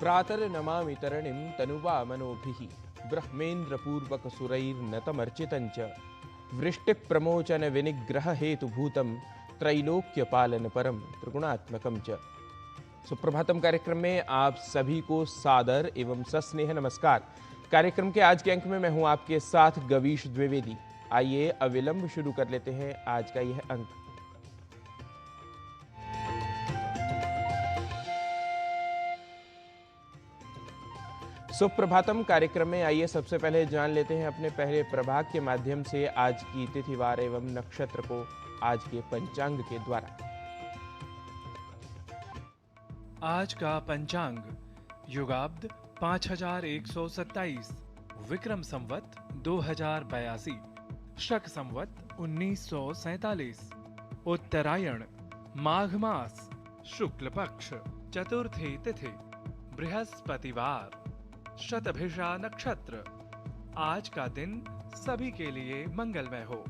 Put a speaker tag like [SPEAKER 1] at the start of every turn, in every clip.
[SPEAKER 1] प्रातर्नमामि तरणिं तनुवा मनोभिः ब्रह्मेन्द्रपूर्वकसुरैर्नतमर्चितं च वृष्टिप्रमोचनविनिग्रहहेतुभूतं त्रैलोक्यपालनपरं त्रिगुणात्मकं च। सुप्रभातम कार्यक्रम में आप सभी को सादर एवं सस्नेह नमस्कार। कार्यक्रम के आज के अंक में मैं हूं आपके साथ गवीश द्विवेदी। आइए अविलंब शुरू कर लेते हैं आज का यह अंक। सुप्रभातम कार्यक्रम में आइए सबसे पहले जान लेते हैं अपने पहले प्रभाग के माध्यम से आज की तिथिवार एवं नक्षत्र को आज के पंचांग के द्वारा।
[SPEAKER 2] आज का पंचांग युगाब्द 5127, विक्रम संवत 2082, शक संवत 1947, उत्तरायण, माघ मास, शुक्ल पक्ष, चतुर्थी तिथि, बृहस्पतिवार, शतभिषा नक्षत्र। आज का दिन सभी के लिए मंगलमय हो।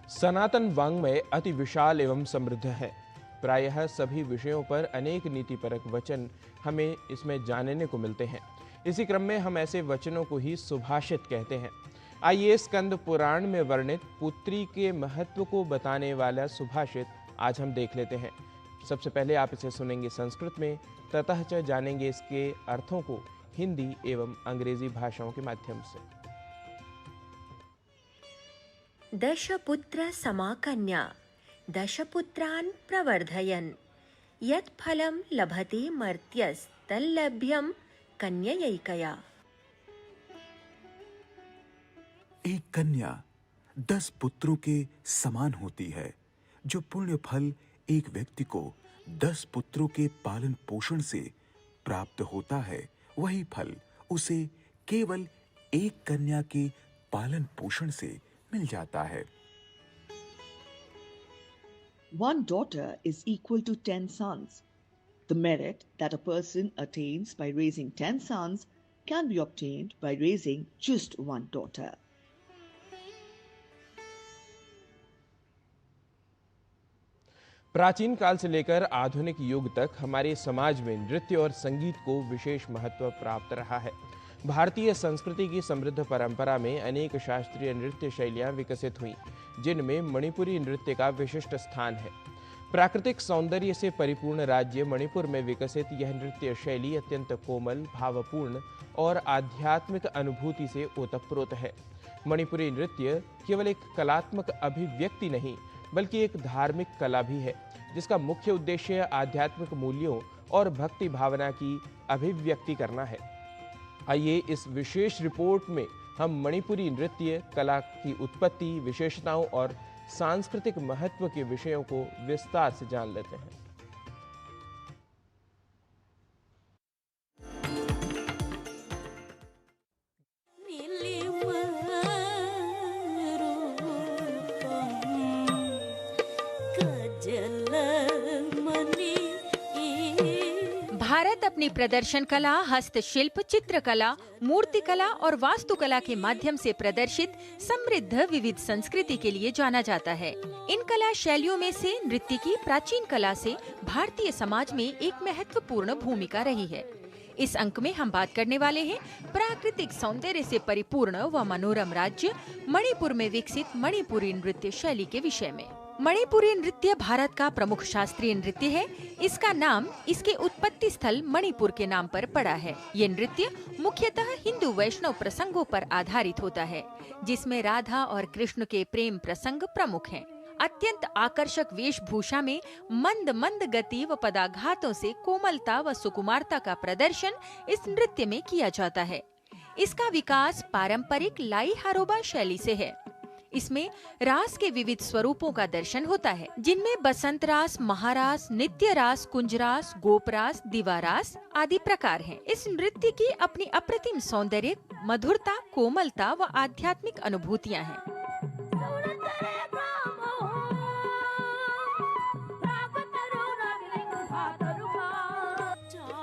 [SPEAKER 1] सनातन वाङ्मय अति विशाल एवं समृद्ध है। प्रायः सभी विषयों पर अनेक नीतिपरक वचन हमें इसमें जानने को मिलते हैं। इसी क्रम में हम ऐसे वचनों को ही सुभाषित कहते हैं। आइए स्कंद पुराण में वर्णित पुत्री के महत्व को बताने वाला सुभाषित आज हम देख लेते हैं। सबसे पहले आप इसे सुनेंगे संस्कृत में, ततः च जानेंगे इसके अर्थों को हिंदी एवं अंग्रेजी भाषाओं के माध्यम से।
[SPEAKER 3] दशपुत्र समाकन्या दशपुत्रान् प्रवर्धयन् यत् फलं लभते मर्त्यस्तल्लभ्यं कन्ययैकया।
[SPEAKER 4] एक कन्या 10 पुत्रों के समान होती है। जो पुण्य फल एक व्यक्ति को 10 पुत्रों के पालन पोषण से प्राप्त होता है, वही फल उसे केवल एक कन्या के पालन पोषण से मिल जाता है।
[SPEAKER 5] One daughter is equal to 10 sons. The merit that a person attains by raising 10 sons can be obtained by raising just one daughter.
[SPEAKER 1] प्राचीन काल से लेकर आधुनिक युग तक हमारे समाज में नृत्य और संगीत को विशेष महत्व प्राप्त रहा है। भारतीय संस्कृति की समृद्ध परंपरा में अनेक शास्त्रीय नृत्य शैलियां विकसित हुईं, जिनमें मणिपुरी नृत्य का विशिष्ट स्थान है। प्राकृतिक सौंदर्य से परिपूर्ण राज्य मणिपुर में विकसित यह नृत्य शैली अत्यंत कोमल, भावपूर्ण और आध्यात्मिक अनुभूति से ओतप्रोत है। मणिपुरी नृत्य केवल एक कलात्मक अभिव्यक्ति नहीं, बल्कि एक धार्मिक कला भी है, जिसका मुख्य उद्देश्य आध्यात्मिक मूल्यों और भक्ति भावना की अभिव्यक्ति करना है। आइए इस विशेष रिपोर्ट में हम मणिपुरी नृत्य कला की उत्पत्ति, विशेषताओं और सांस्कृतिक महत्व के विषयों को विस्तार से जान लेते हैं।
[SPEAKER 6] भारत अपनी प्रदर्शन कला, हस्तशिल्प, चित्रकला, मूर्तिकला और वास्तुकला के माध्यम से प्रदर्शित समृद्ध विविध संस्कृति के लिए जाना जाता है। इन कला शैलियों में से नृत्य की प्राचीन कला से भारतीय समाज में एक महत्वपूर्ण भूमिका रही है। इस अंक में हम बात करने वाले हैं प्राकृतिक सौंदर्य से परिपूर्ण व मनोरम राज्य मणिपुर में विकसित मणिपुरी नृत्य शैली के विषय में। मणिपुरी नृत्य भारत का प्रमुख शास्त्रीय नृत्य है। इसका नाम इसके उत्पत्ति स्थल मणिपुर के नाम पर पड़ा है। ये नृत्य मुख्यतः हिंदू वैष्णव प्रसंगों पर आधारित होता है, जिसमें राधा और कृष्ण के प्रेम प्रसंग प्रमुख हैं। अत्यंत आकर्षक वेशभूषा में मंद मंद गति व पदाघातों से कोमलता व सुकुमारता का प्रदर्शन इस नृत्य में किया जाता है। इसका विकास पारंपरिक लाई हारोबा शैली से है। इसमें रास के विविध स्वरूपों का दर्शन होता है, जिनमें बसंत रास, महारास, नित्य रास, कुंजरास, गोपरास, दिवारास आदि प्रकार हैं। इस नृत्य की अपनी अप्रतिम सौंदर्य, मधुरता, कोमलता व आध्यात्मिक अनुभूतियां हैं।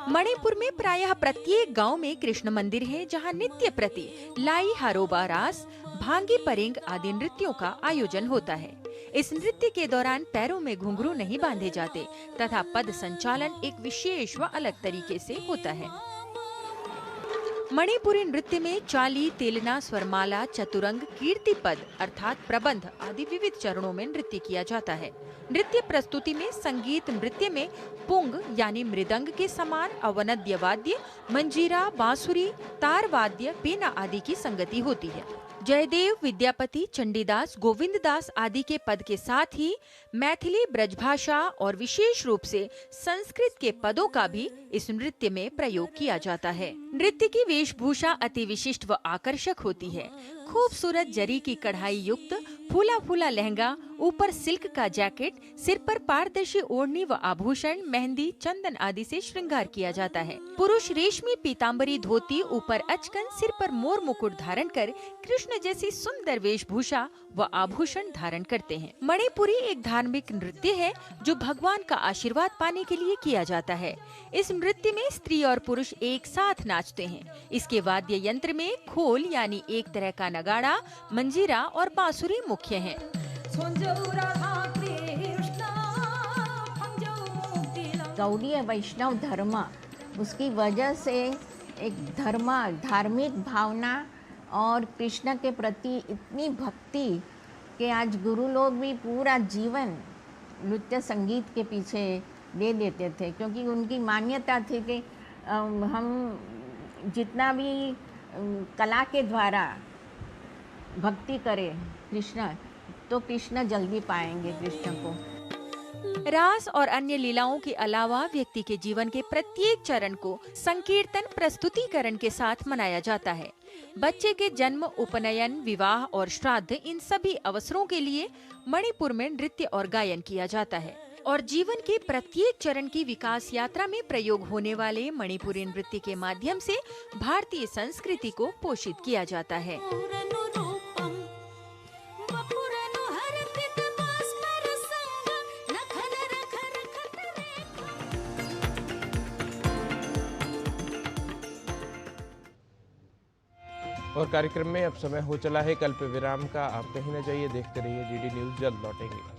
[SPEAKER 6] मणिपुर में प्रायः प्रत्येक गांव में कृष्ण मंदिर है, जहां नित्य प्रति लाई हारोबा रास, भांगी परेंग आदि नृत्यों का आयोजन होता है। इस नृत्य के दौरान पैरों में घुंघरू नहीं बांधे जाते तथा पद संचालन एक विशेष व अलग तरीके से होता है। मणिपुरी नृत्य में चाली, तेलना, स्वरमाला, चतुरंग, कीर्ति पद अर्थात प्रबंध आदि विविध चरणों में नृत्य किया जाता है। नृत्य प्रस्तुति में संगीत नृत्य में पुंग यानी मृदंग के समान अवनद्य वाद्य, मंजीरा, बांसुरी, तार वाद्य, पेना आदि की संगति होती है। जयदेव, विद्यापति, चंडीदास, गोविंददास आदि के पद के साथ ही मैथिली, ब्रजभाषा और विशेष रूप से संस्कृत के पदों का भी इस नृत्य में प्रयोग किया जाता है। नृत्य की वेशभूषा अति विशिष्ट व आकर्षक होती है। खूबसूरत जरी की कढ़ाई युक्त फूला फूला लहंगा, ऊपर सिल्क का जैकेट, सिर पर पारदर्शी ओढ़नी व आभूषण, मेहंदी, चंदन आदि से श्रृंगार किया जाता है। पुरुष रेशमी पीताम्बरी धोती, ऊपर अचकन, सिर पर मोर मुकुट धारण कर कृष्ण जैसी सुंदर वेशभूषा व आभूषण धारण करते हैं। मणिपुरी एक धार्मिक नृत्य है जो भगवान का आशीर्वाद पाने के लिए किया जाता है। इस नृत्य में स्त्री और पुरुष एक साथ नाचते हैं। इसके वाद्य यंत्र में खोल यानी एक तरह का नगाड़ा, मंजीरा और बांसुरी मुख्य हैं।
[SPEAKER 7] गौड़ीय वैष्णव धर्म, उसकी वजह से एक धार्मिक भावना और कृष्ण के प्रति इतनी भक्ति कि आज गुरु लोग भी पूरा जीवन नृत्य संगीत के पीछे दे देते थे, क्योंकि उनकी मान्यता थी कि हम जितना भी कला के द्वारा भक्ति करें कृष्ण, तो कृष्ण जल्दी पाएंगे कृष्ण को।
[SPEAKER 6] रास और अन्य लीलाओं के अलावा व्यक्ति के जीवन के प्रत्येक चरण को संकीर्तन प्रस्तुतिकरण के साथ मनाया जाता है। बच्चे के जन्म, उपनयन, विवाह और श्राद्ध, इन सभी अवसरों के लिए मणिपुर में नृत्य और गायन किया जाता है और जीवन के प्रत्येक चरण की विकास यात्रा में प्रयोग होने वाले मणिपुरी नृत्य के माध्यम से भारतीय संस्कृति को पोषित किया जाता है।
[SPEAKER 1] और कार्यक्रम में अब समय हो चला है कल्प विराम का। आप कहीं न जाइए, देखते रहिए डीडी न्यूज, जल्द लौटेंगे।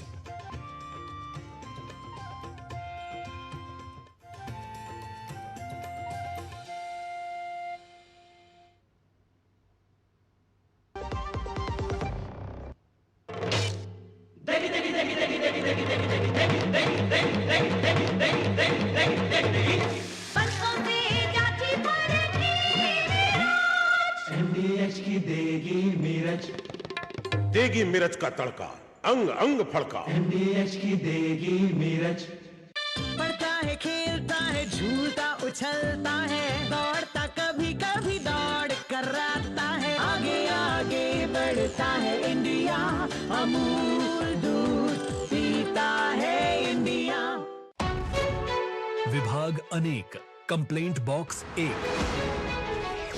[SPEAKER 8] देगी मिर्च का तड़का, अंग अंग फड़का।
[SPEAKER 9] MDH की देगी मिर्च। पढ़ता है, खेलता है, झूलता उछलता है, दौड़ता कभी कभी दौड़ कराता है, आगे आगे बढ़ता है इंडिया, अमूल दूध पीता है इंडिया।
[SPEAKER 10] विभाग अनेक, कंप्लेंट बॉक्स 1।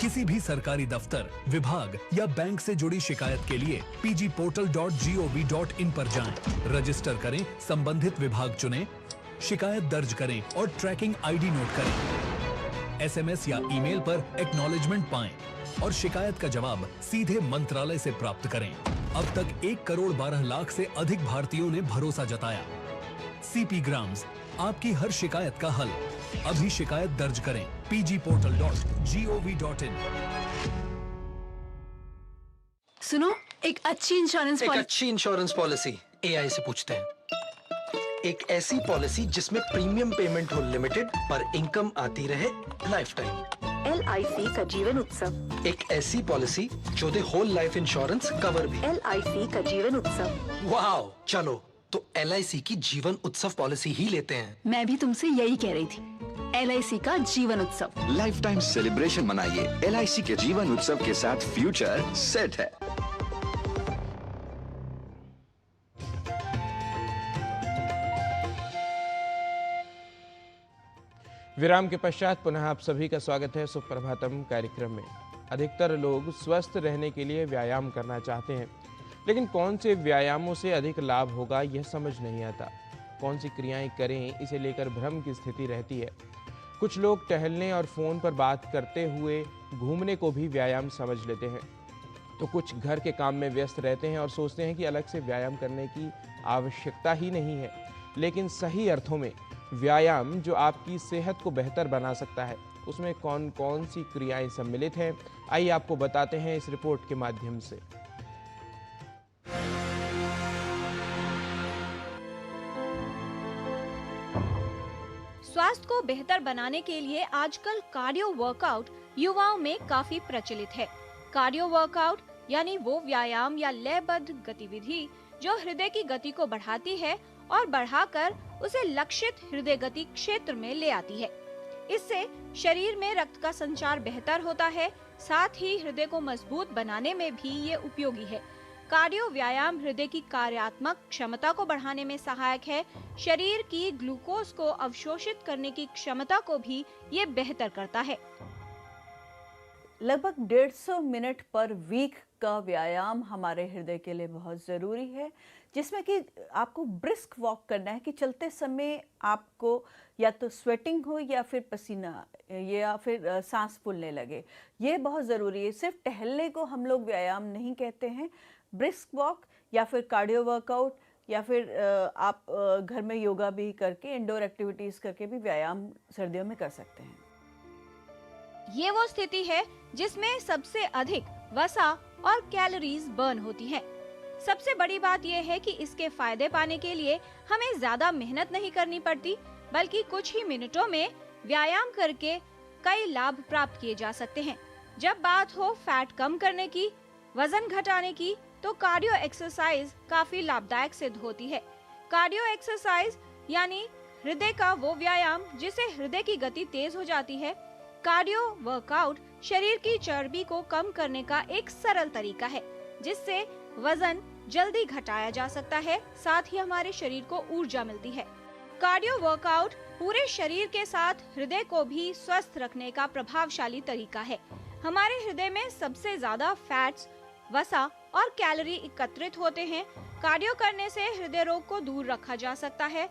[SPEAKER 10] किसी भी सरकारी दफ्तर, विभाग या बैंक से जुड़ी शिकायत के लिए pgportal.gov.in पर जाएं, रजिस्टर करें, संबंधित विभाग चुनें, शिकायत दर्ज करें और ट्रैकिंग आईडी नोट करें। एसएमएस या ईमेल पर एक्नॉलेजमेंट पाएं और शिकायत का जवाब सीधे मंत्रालय से प्राप्त करें। अब तक 1 करोड़ 12 लाख से अधिक भारतीयों ने भरोसा जताया। सीपी ग्राम्स, आपकी हर शिकायत का हल। अभी शिकायत दर्ज करें pgportal.gov.in।
[SPEAKER 11] सुनो, एक अच्छी
[SPEAKER 12] इंश्योरेंस पॉलिसी एआई से पूछते हैं। एक ऐसी पॉलिसी जिसमें प्रीमियम पेमेंट हो लिमिटेड पर इनकम आती रहे लाइफ टाइम।
[SPEAKER 13] LIC का जीवन उत्सव।
[SPEAKER 12] एक ऐसी पॉलिसी जो दे होल लाइफ इंश्योरेंस कवर भी।
[SPEAKER 13] LIC का जीवन उत्सव।
[SPEAKER 12] वाओ, चलो तो LIC की जीवन उत्सव पॉलिसी ही लेते हैं।
[SPEAKER 11] मैं भी तुमसे यही कह रही थी, LIC का जीवन उत्सव।
[SPEAKER 14] लाइफ टाइम सेलिब्रेशन मनाइए LIC के जीवन उत्सव के साथ, फ्यूचर सेट है।
[SPEAKER 1] विराम के पश्चात पुनः आप सभी का स्वागत है सुप्रभातम कार्यक्रम में। अधिकतर लोग स्वस्थ रहने के लिए व्यायाम करना चाहते हैं, लेकिन कौन से व्यायामों से अधिक लाभ होगा यह समझ नहीं आता। कौन सी क्रियाएं करें, इसे लेकर भ्रम की स्थिति रहती है। कुछ लोग टहलने और फोन पर बात करते हुए घूमने को भी व्यायाम समझ लेते हैं। तो कुछ घर के काम में व्यस्त रहते हैं और सोचते हैं कि अलग से व्यायाम करने की आवश्यकता ही नहीं है। लेकिन सही अर्थों में व्यायाम जो आपकी सेहत को बेहतर बना सकता है, उसमें कौन कौन सी क्रियाएं सम्मिलित हैं, आइए आपको बताते हैं इस रिपोर्ट के माध्यम से।
[SPEAKER 15] स्वास्थ्य को बेहतर बनाने के लिए आजकल कार्डियो वर्कआउट युवाओं में काफी प्रचलित है। कार्डियो वर्कआउट यानी वो व्यायाम या लयबद्ध गतिविधि जो हृदय की गति को बढ़ाती है और बढ़ाकर उसे लक्षित हृदय गति क्षेत्र में ले आती है। इससे शरीर में रक्त का संचार बेहतर होता है, साथ ही हृदय को मजबूत बनाने में भी ये उपयोगी है। कार्डियो व्यायाम हृदय की कार्यात्मक क्षमता को बढ़ाने में सहायक है। शरीर की ग्लूकोज को अवशोषित करने की क्षमता को भी ये बेहतर करता है।
[SPEAKER 16] लगभग 150 मिनट पर वीक का व्यायाम हमारे हृदय के लिए बहुत ज़रूरी है, जिसमें कि आपको ब्रिस्क वॉक करना है कि चलते समय आपको या तो स्वेटिंग हो या फिर पसीना या फिर सांस फूलने लगे। ये बहुत ज़रूरी है। सिर्फ टहलने को हम लोग व्यायाम नहीं कहते हैं। ब्रिस्क वॉक या फिर कार्डियो वर्कआउट या फिर आप घर में योगा भी करके, इंडोर एक्टिविटीज़ करके भी व्यायाम सर्दियों में कर सकते हैं।
[SPEAKER 15] ये वो स्थिति है जिसमें सबसे अधिक वसा और कैलोरीज बर्न होती हैं। सबसे बड़ी बात यह है कि इसके फायदे पाने के लिए हमें ज्यादा मेहनत नहीं करनी पड़ती, बल्कि कुछ ही मिनटों में व्यायाम करके कई लाभ प्राप्त किए जा सकते हैं। जब बात हो फैट कम करने की, वजन घटाने की, तो कार्डियो एक्सरसाइज काफी लाभदायक सिद्ध होती है। कार्डियो एक्सरसाइज यानी हृदय का वो व्यायाम जिससे हृदय की गति तेज हो जाती है। कार्डियो वर्कआउट शरीर की चर्बी को कम करने का एक सरल तरीका है, जिससे वजन जल्दी घटाया जा सकता है, साथ ही हमारे शरीर को ऊर्जा मिलती है। कार्डियो वर्कआउट पूरे शरीर के साथ हृदय को भी स्वस्थ रखने का प्रभावशाली तरीका है। हमारे हृदय में सबसे ज्यादा फैट्स, वसा और कैलोरी एकत्रित होते हैं। कार्डियो करने से हृदय रोग को दूर रखा जा सकता है।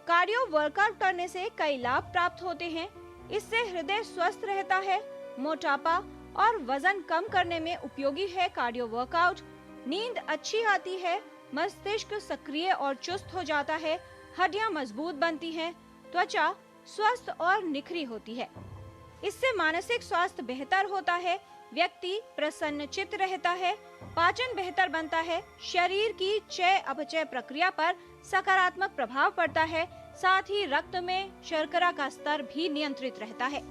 [SPEAKER 15] कार्डियो वर्कआउट करने से कई लाभ प्राप्त होते हैं। इससे हृदय स्वस्थ रहता है। मोटापा और वजन कम करने में उपयोगी है कार्डियो वर्कआउट। नींद अच्छी आती है, मस्तिष्क सक्रिय और चुस्त हो जाता है, हड्डियां मजबूत बनती हैं, त्वचा स्वस्थ और निखरी होती है। इससे मानसिक स्वास्थ्य बेहतर होता है, व्यक्ति प्रसन्नचित्त रहता है, पाचन बेहतर बनता है, शरीर की चय अपचय प्रक्रिया पर सकारात्मक प्रभाव पड़ता है, साथ ही रक्त में शर्करा का स्तर भी नियंत्रित रहता है।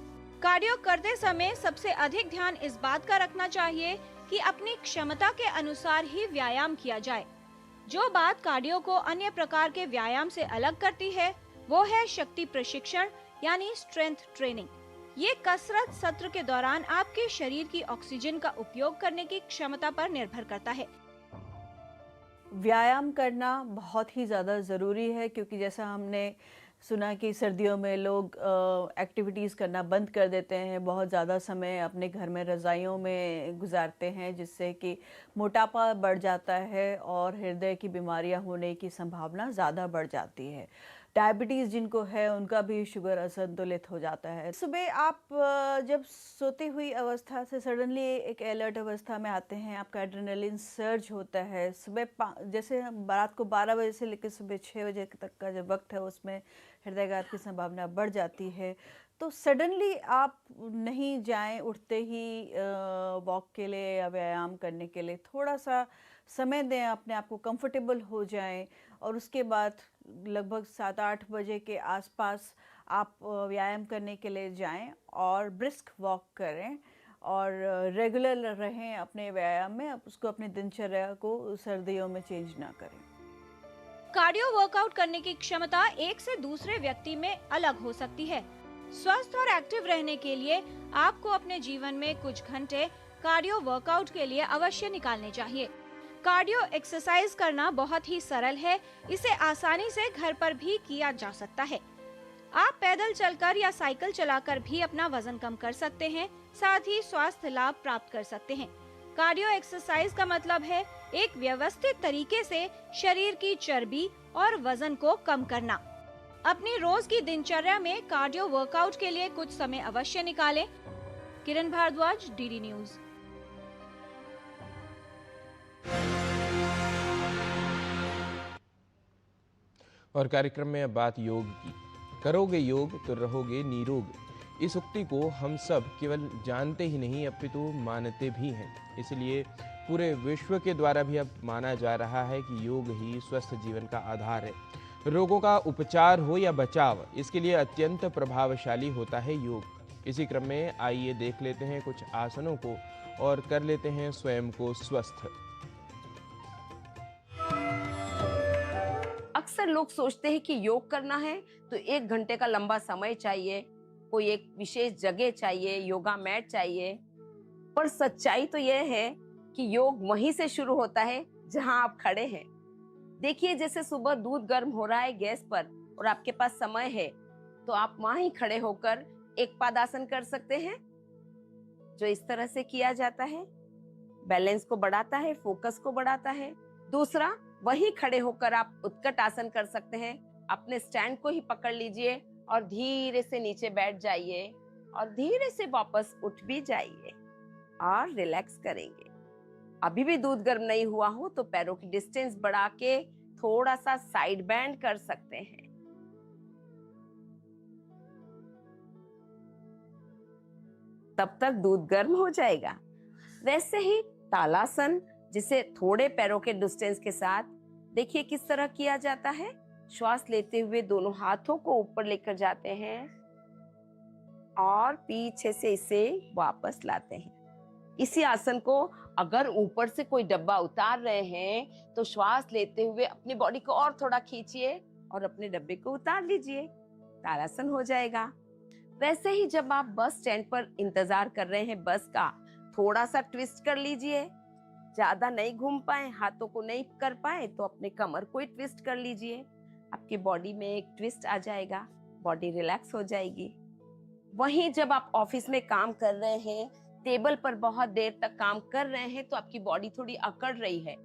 [SPEAKER 15] कार्डियो करते समय सबसे अधिक ध्यान इस बात का रखना चाहिए कि अपनी क्षमता के अनुसार ही व्यायाम किया जाए। जो बात कार्डियो को अन्य प्रकार के व्यायाम से अलग करती है, वो है शक्ति प्रशिक्षण यानी स्ट्रेंथ ट्रेनिंग। ये कसरत सत्र के दौरान आपके शरीर की ऑक्सीजन का उपयोग करने की क्षमता पर निर्भर करता है।
[SPEAKER 16] व्यायाम करना बहुत ही ज़्यादा ज़रूरी है, क्योंकि जैसा हमने सुना कि सर्दियों में लोग एक्टिविटीज़ करना बंद कर देते हैं, बहुत ज़्यादा समय अपने घर में रज़ाइयों में गुजारते हैं, जिससे कि मोटापा बढ़ जाता है और हृदय की बीमारियां होने की संभावना ज़्यादा बढ़ जाती है। डायबिटीज़ जिनको है उनका भी शुगर असंतुलित हो जाता है। सुबह आप जब सोती हुई अवस्था से सडनली एक अलर्ट अवस्था में आते हैं, आपका एड्रेनलिन सर्ज होता है। सुबह जैसे रात को 12 बजे से लेकर सुबह 6 बजे तक का जो वक्त है उसमें हृदयघात की संभावना बढ़ जाती है। तो सडनली आप नहीं जाएं उठते ही वॉक के लिए या व्यायाम करने के लिए। थोड़ा सा समय दें, अपने आप को कंफर्टेबल हो जाएं और उसके बाद लगभग 7-8 बजे के आसपास आप व्यायाम करने के लिए जाएं और ब्रिस्क वॉक करें और रेगुलर रहें अपने व्यायाम में। आप उसको अपनी दिनचर्या को सर्दियों में चेंज ना करें।
[SPEAKER 15] कार्डियो वर्कआउट करने की क्षमता एक से दूसरे व्यक्ति में अलग हो सकती है। स्वस्थ और एक्टिव रहने के लिए आपको अपने जीवन में कुछ घंटे कार्डियो वर्कआउट के लिए अवश्य निकालने चाहिए। कार्डियो एक्सरसाइज करना बहुत ही सरल है, इसे आसानी से घर पर भी किया जा सकता है। आप पैदल चलकर या साइकिल चलाकर भी अपना वजन कम कर सकते हैं, साथ ही स्वास्थ्य लाभ प्राप्त कर सकते हैं। कार्डियो एक्सरसाइज का मतलब है एक व्यवस्थित तरीके से शरीर की चर्बी और वजन को कम करना। अपनी रोज की दिनचर्या में कार्डियो वर्कआउट के लिए कुछ समय अवश्य निकालें। किरण भारद्वाज, डीडी न्यूज।
[SPEAKER 1] और कार्यक्रम में अब बात योग की। करोगे योग तो रहोगे निरोग। इस उक्ति को हम सब केवल जानते ही नहीं अपितु मानते भी हैं। इसलिए पूरे विश्व के द्वारा भी अब माना जा रहा है कि योग ही स्वस्थ जीवन का आधार है। रोगों का उपचार हो या बचाव, इसके लिए अत्यंत प्रभावशाली होता है योग। इसी क्रम में आइए देख लेते हैं कुछ आसनों को और कर लेते हैं स्वयं को स्वस्थ।
[SPEAKER 17] अक्सर लोग सोचते हैं कि योग करना है तो 1 घंटे का लंबा समय चाहिए, कोई एक विशेष जगह चाहिए, योगा मैट चाहिए। पर सच्चाई तो यह है कि योग वहीं से शुरू होता है जहां आप खड़े हैं। देखिए, जैसे सुबह दूध गर्म हो रहा है गैस पर और आपके पास समय है, तो आप वहां ही खड़े होकर एक पादासन कर सकते हैं, जो इस तरह से किया जाता है। बैलेंस को बढ़ाता है, फोकस को बढ़ाता है। दूसरा, वहीं खड़े होकर आप उत्कट आसन कर सकते हैं। अपने स्टैंड को ही पकड़ लीजिए और धीरे से नीचे बैठ जाइए और धीरे से वापस उठ भी जाइए और रिलैक्स करेंगे। अभी भी दूध गर्म नहीं हुआ हो तो पैरों की डिस्टेंस बढ़ा के थोड़ा सा साइड बैंड कर सकते हैं। तब तक दूध गर्म हो जाएगा। वैसे ही तालासन, जिसे थोड़े पैरों के डिस्टेंस के साथ देखिए किस तरह किया जाता है। श्वास लेते हुए दोनों हाथों को ऊपर लेकर जाते हैं और पीछे से इसे वापस लाते हैं। इसी आसन को अगर ऊपर से कोई डब्बा उतार रहे हैं तो श्वास लेते हुए अपनी बॉडी को और थोड़ा खींचिए और अपने डब्बे को उतार लीजिए, तालासन हो जाएगा। वैसे ही जब आप बस स्टैंड पर इंतजार कर रहे हैं बस का, थोड़ा सा ट्विस्ट कर लीजिए। ज्यादा नहीं घूम पाए, हाथों को नहीं कर पाए तो अपने कमर को ही ट्विस्ट कर लीजिए। आपकी बॉडी में एक ट्विस्ट आ जाएगा, बॉडी रिलैक्स हो जाएगी। वहीं जब आप ऑफिस में काम कर रहे हैं, टेबल पर बहुत देर तक काम कर रहे हैं तो आपकी बॉडी थोड़ी अकड़ रही है,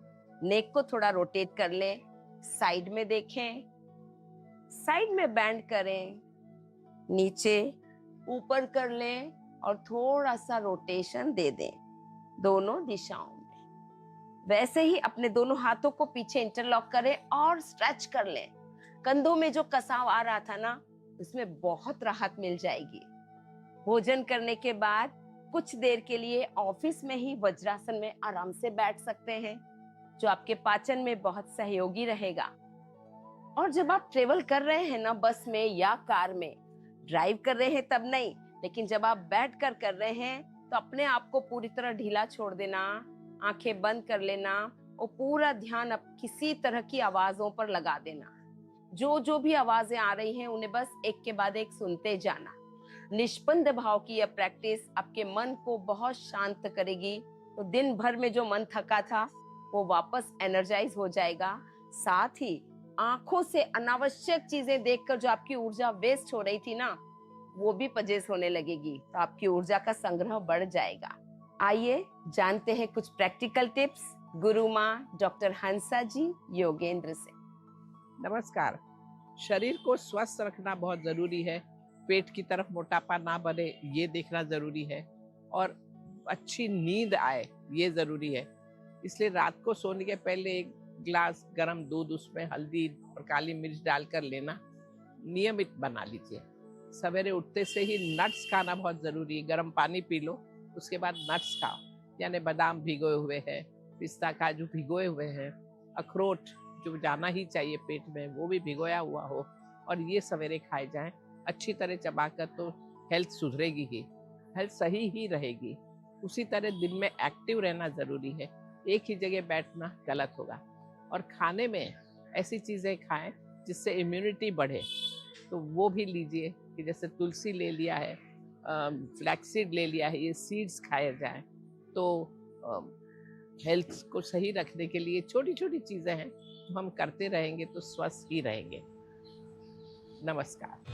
[SPEAKER 17] नेक को थोड़ा रोटेट कर ले, साइड में देखें, साइड में बैंड करें, नीचे ऊपर कर लें और थोड़ा सा रोटेशन दे दें दोनों दिशाओं में। वैसे ही अपने दोनों हाथों को पीछे इंटरलॉक करें और स्ट्रेच कर लें। कंधों में जो कसाव आ रहा था ना, उसमें बहुत राहत मिल जाएगी। भोजन करने के बाद कुछ देर के लिए ऑफिस में ही वज्रासन में आराम से बैठ सकते हैं, जो आपके पाचन में बहुत सहयोगी रहेगा। और जब आप ट्रेवल कर रहे हैं ना, बस में या कार में, ड्राइव कर रहे हैं तब नहीं, लेकिन जब आप बैठ कर रहे हैं तो अपने आप को पूरी तरह ढीला छोड़ देना, आंखें बंद कर लेना और पूरा ध्यान अब किसी तरह की आवाजों पर लगा देना। जो भी आवाजें आ रही हैं उन्हें बस एक के बाद एक सुनते जाना। निष्पन्द भाव की यह प्रैक्टिस आपके मन को बहुत शांत करेगी, तो दिन भर में जो मन थका था वो वापस एनर्जाइज हो जाएगा। साथ ही आंखों से अनावश्यक चीजें देखकर जो आपकी ऊर्जा वेस्ट हो रही थी ना, वो भी पजेस होने लगेगी, तो आपकी ऊर्जा का संग्रह बढ़ जाएगा। आइए जानते हैं कुछ प्रैक्टिकल टिप्स गुरु माँ डॉक्टर हंसा जी योगेंद्र से।
[SPEAKER 18] नमस्कार। शरीर को स्वस्थ रखना बहुत जरूरी है। पेट की तरफ मोटापा ना बढ़े ये देखना जरूरी है, और अच्छी नींद आए ये जरूरी है। इसलिए रात को सोने के पहले 1 गिलास गर्म दूध, उसमें हल्दी और काली मिर्च डालकर लेना नियमित बना लीजिए। सवेरे उठते से ही नट्स खाना बहुत जरूरी है। गर्म पानी पी लो, उसके बाद नट्स खाओ, यानी बादाम भिगोए हुए हैं, पिस्ता काजू भिगोए हुए हैं, अखरोट जो जाना ही चाहिए पेट में वो भी भिगोया हुआ हो, और ये सवेरे खाए जाएं अच्छी तरह चबाकर, तो हेल्थ सुधरेगी ही, हेल्थ सही ही रहेगी। उसी तरह दिन में एक्टिव रहना जरूरी है, एक ही जगह बैठना गलत होगा। और खाने में ऐसी चीज़ें खाएं जिससे इम्यूनिटी बढ़े, तो वो भी लीजिए कि जैसे तुलसी ले लिया है, फ्लैक्सीड ले लिया है, ये सीड्स खाए जाएं, तो हेल्थ को सही रखने के लिए छोटी छोटी चीज़ें हैं जो हम करते रहेंगे तो स्वस्थ ही रहेंगे। नमस्कार।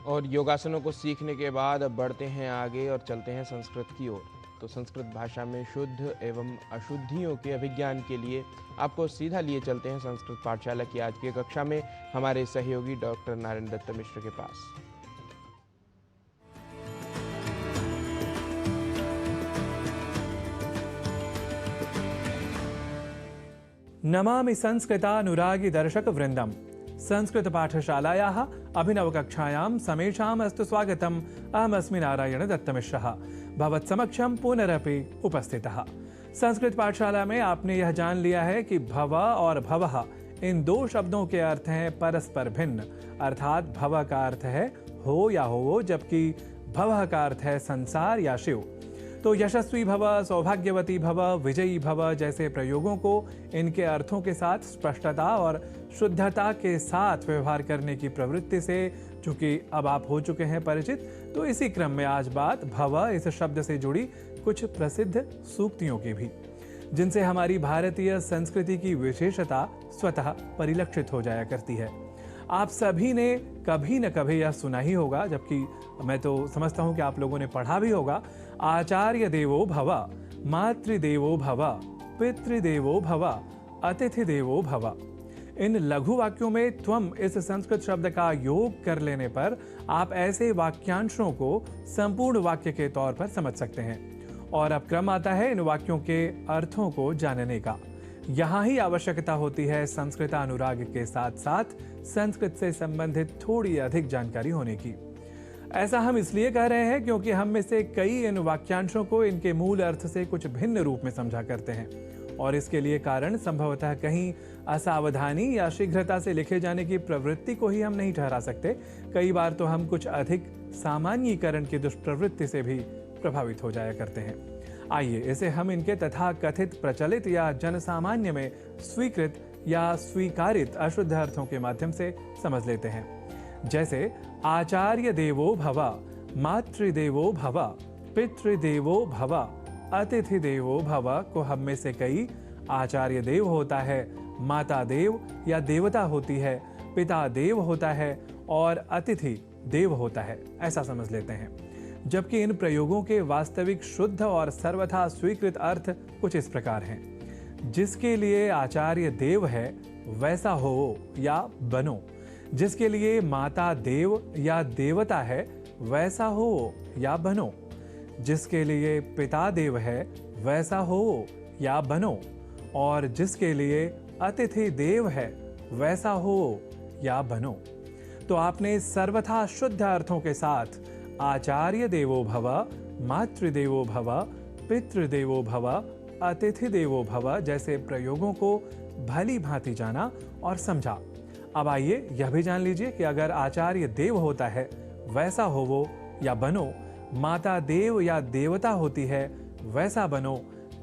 [SPEAKER 1] और योगासनों को सीखने के बाद अब बढ़ते हैं आगे और चलते हैं संस्कृत की ओर। तो संस्कृत भाषा में शुद्ध एवं अशुद्धियों के अभिज्ञान के लिए आपको सीधा लिए चलते हैं संस्कृत पाठशाला की आज की कक्षा में हमारे सहयोगी डॉक्टर नारायण दत्त मिश्र के पास।
[SPEAKER 2] नमामि संस्कृतानुरागी दर्शक वृंदम। संस्कृत पाठशालायाः अभिनवकक्षायां समेषाम् अस्तु स्वागतम्। अहमस्मि नारायण दत्तमिश्रः भवत्समक्षं पुनरपि उपस्थितः। संस्कृत पाठशाला में आपने यह जान लिया है कि भव और भवः इन दो शब्दों के अर्थ हैं परस्पर भिन्न, अर्थात भव का अर्थ है हो या हो, जबकि भवः का अर्थ है संसार या शिव। तो यशस्वी भव, सौभाग्यवती भव, विजयी भव जैसे प्रयोगों को इनके अर्थों के साथ स्पष्टता और शुद्धता के साथ व्यवहार करने की प्रवृत्ति से चूंकि अब आप हो चुके हैं परिचित, तो इसी क्रम में आज बात भव इस शब्द से जुड़ी कुछ प्रसिद्ध सूक्तियों की भी, जिनसे हमारी भारतीय संस्कृति की विशेषता स्वतः परिलक्षित हो जाया करती है। आप सभी ने कभी न कभी यह सुना ही होगा, जबकि मैं तो समझता हूं कि आप लोगों ने पढ़ा भी होगा, आचार्य देवो भव, मातृदेवो भव, पितृदेवो भव, अतिथि देवो भव। इन लघु वाक्यों में त्वम इस संस्कृत शब्द का योग कर लेने पर आप ऐसे वाक्यांशों को संपूर्ण वाक्य के तौर पर समझ सकते हैं। और अब क्रम आता है इन वाक्यों के अर्थों को जानने का। यहाँ ही आवश्यकता होती है संस्कृत अनुराग के साथ साथ संस्कृत से संबंधित थोड़ी अधिक जानकारी होने की। ऐसा हम इसलिए कह रहे हैं क्योंकि हम में से कई इन वाक्यांशों को इनके मूल अर्थ से कुछ भिन्न रूप में समझा करते हैं, और इसके लिए कारण संभवतः कहीं असावधानी या शीघ्रता से लिखे जाने की प्रवृत्ति को ही हम नहीं ठहरा सकते। कई बार तो हम कुछ अधिक सामान्यीकरण की दुष्प्रवृत्ति से भी प्रभावित हो जाया करते हैं। आइए इसे हम इनके तथा कथित प्रचलित या जनसामान्य में स्वीकृत या स्वीकारित अशुद्ध अर्थों के माध्यम से समझ लेते हैं। जैसे आचार्य देवो भव, मातृदेवो भव, पितृदेवो भव, अतिथि देवो भव को हम में से कई आचार्य देव होता है, माता देव या देवता होती है, पिता देव होता है और अतिथि देव होता है, ऐसा समझ लेते हैं। जबकि इन प्रयोगों के वास्तविक शुद्ध और सर्वथा स्वीकृत अर्थ कुछ इस प्रकार हैं। जिसके लिए आचार्य देव है वैसा हो या बनो, जिसके लिए माता देव या देवता है वैसा हो या बनो, जिसके लिए पिता देव है वैसा हो या बनो, और जिसके लिए अतिथि देव है वैसा हो या बनो। तो आपने सर्वथा शुद्ध अर्थों के साथ आचार्य देवो भव, मातृदेवो भव, पितृदेवो भव, अतिथि देवो भव जैसे प्रयोगों को भली भांति जाना और समझा। अब आइए यह भी जान लीजिए कि अगर आचार्य देव होता है वैसा होवो या बनो, माता देव या देवता होती है वैसा बनो,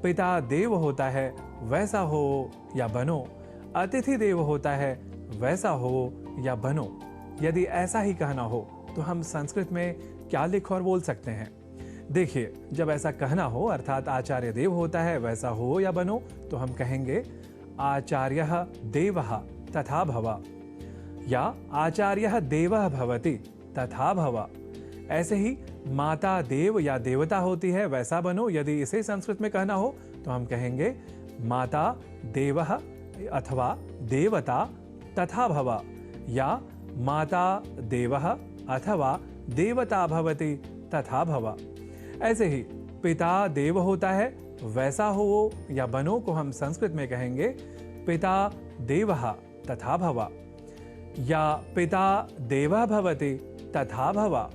[SPEAKER 2] पिता देव होता है वैसा हो या बनो, अतिथि देव होता है वैसा हो या बनो। यदि ऐसा ही कहना हो तो हम संस्कृत में क्या लिख और बोल सकते हैं? देखिए, जब ऐसा कहना हो अर्थात आचार्य देव होता है वैसा हो या बनो, तो हम कहेंगे आचार्यः देवः तथा भव, या आचार्यः देवः भवति तथा भव। ऐसे ही माता देव या देवता होती है वैसा बनो, यदि इसे संस्कृत में कहना हो तो हम कहेंगे माता देवः अथवा देवता तथा भव, या माता देवः अथवा देवता भवति तथा भव। ऐसे ही पिता देव होता है वैसा हो या बनो को हम संस्कृत में कहेंगे पिता देवः तथा भव, या पिता देवः भवति तथा भव।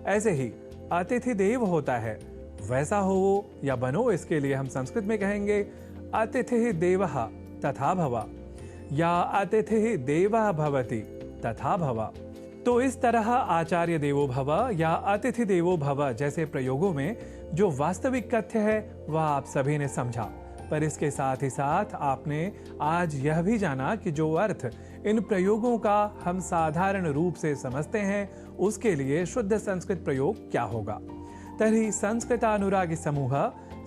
[SPEAKER 2] ऐसे ही अतिथि देव होता है वैसा हो या बनो, इसके लिए हम संस्कृत में कहेंगे अतिथि देवः तथा भव, या अतिथि देवः भवति तथा भव। तो इस तरह आचार्य देवो भव या अतिथि देवो भव जैसे प्रयोगों में जो वास्तविक कथ्य है वह आप सभी ने समझा, पर इसके साथ ही साथ आपने आज यह भी जाना कि जो अर्थ इन प्रयोगों का हम साधारण रूप से समझते हैं उसके लिए शुद्ध संस्कृत प्रयोग क्या होगा। तर्हि संस्कृतानुरागी समूह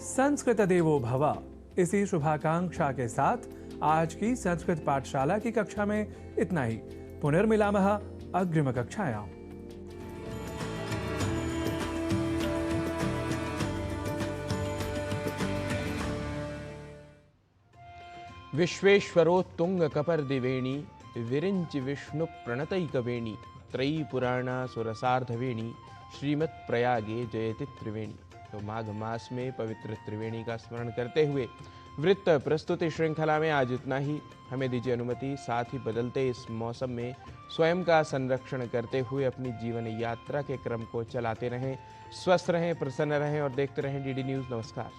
[SPEAKER 2] संस्कृत देवो भव, इसी शुभाकांक्षा के साथ आज की संस्कृत पाठशाला की कक्षा में इतना ही। पुनर्मिलामः अग्रिम कक्षायां।
[SPEAKER 1] विश्वेश्वरोत्तुंग कपर्दिवेणी विरिंचि विष्णु प्रणतैकवेणी त्रयी पुराणा सुरसार्धवेणी श्रीमत् प्रयागे जयति त्रिवेणी। तो माघ मास में पवित्र त्रिवेणी का स्मरण करते हुए वृत्त प्रस्तुति श्रृंखला में आज इतना ही। हमें दीजिए अनुमति। साथ ही बदलते इस मौसम में स्वयं का संरक्षण करते हुए अपनी जीवन यात्रा के क्रम को चलाते रहें। स्वस्थ रहें, प्रसन्न रहें और देखते रहें डीडी न्यूज़। नमस्कार।